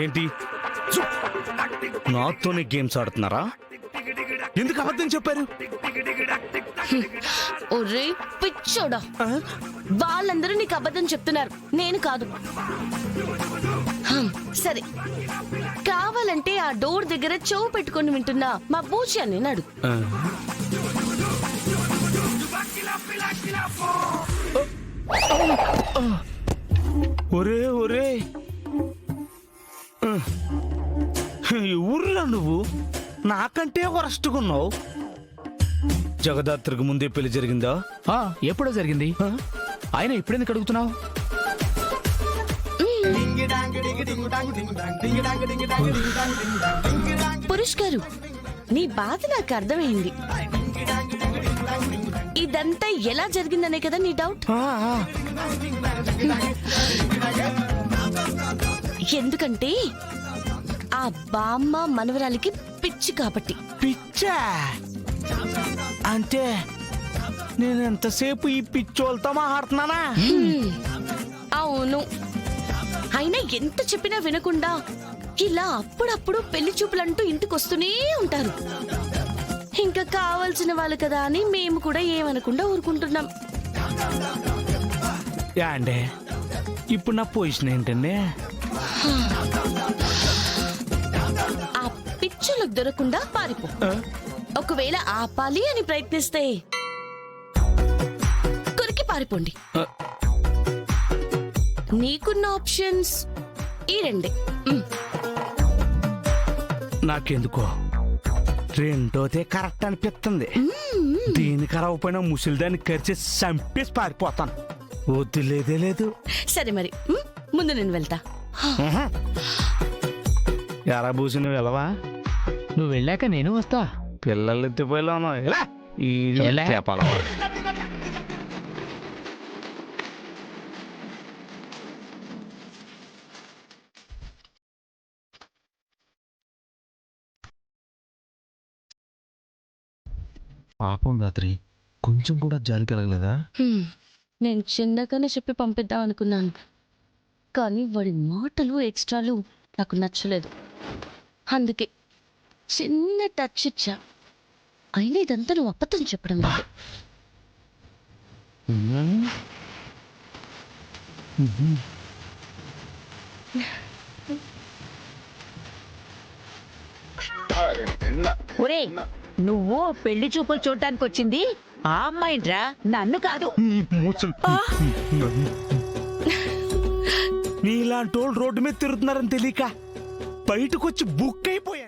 ఏంటి నాతోనే గేమ్స్ ఆడుతున్నారా? ఎందుకు అబద్ధం చెప్పారు? ఒరే పిచ్చోడా, వాళ్ళందరూ నీకు అబద్ధం చెప్తున్నారు, నేను కాదు. సరే, కావాలంటే ఆ డోర్ దగ్గర చెవు పెట్టుకొని వింటున్నా మా బూచి అని అడుగు. ఒరే ఒరే, ఊర్లో నువ్వు నాకంటే వరస్టుకున్నావు. జగదాత్రికి ముందే పెళ్లి జరిగిందా? ఎప్పుడో జరిగింది. ఆయన ఇప్పుడెందుకు అడుగుతున్నావు? పురుష్ గారు, నీ బాధ నాకు అర్థమైంది. ఇదంతా ఎలా జరిగిందనే కదా నీ డౌట్? ఎందుకంటే ఆ బామ్మ మనవరాలికి పిచ్చి కాబట్టి. పిచ్చా అంటే నేను ఎంతసేపు ఈ పిచ్చోళ్ళతో మాట్లాడుతున్నానా? అవును. అయినా ఎంత చెప్పినా వినకుండా ఇలా అప్పుడప్పుడు పెళ్లి చూపులంటూ ఇంటికొస్తూనే ఉంటారు. ఇంకా కావాల్సిన వాళ్ళు కదా అని మేము కూడా ఏమనకుండా ఊరుకుంటున్నాం. అంటే ఇప్పుడు నా పొజిషన్ ఏంటండి? ఆ పిచ్చులకు దొరకకుండా పారిపో. ఒకవేళ ఆపాలి అని ప్రయత్నిస్తే కొరికి పారిపోండి. నీకున్న ఆప్షన్స్ ఈ రెండే. నాకెందుకో రెండోదే కరెక్ట్ అనిపిస్తుంది. దీనికి అరవపోయినా ముసలిదాన్ని కరిచి చంపేసి పారిపోతాను. వద్దులేదే లేదు. సరే మరి, ముందు నేను వెళ్తా. ఎరా బూసి నువ్వు వెళ్ళవా? నువ్వు వెళ్ళాక నేను వస్తా. పిల్లలు ఎత్తిపోయేలా పాపం రాత్రి కొంచెం కూడా జాలి కలగలేదా? నేను చిన్నగానే చెప్పి పంపిద్దాం అనుకున్నాను, కానీ వాడి మాటలు ఎక్స్ట్రాలు నాకు నచ్చలేదు. అందుకే చిన్న టచ్ ఇచ్చా. అయినా ఇదంతా నువ్వు అబద్ధం చెప్పడం లేదు. ఒరే, నువ్వు పెళ్లి చూపులు చూడటానికి వచ్చింది ఆ అమ్మాయిరా, నన్ను కాదు. నీలాంటి రోడ్డు మీద తిరుగుతున్నారని తెలియక బయటకు వచ్చి బుక్ అయిపోయా.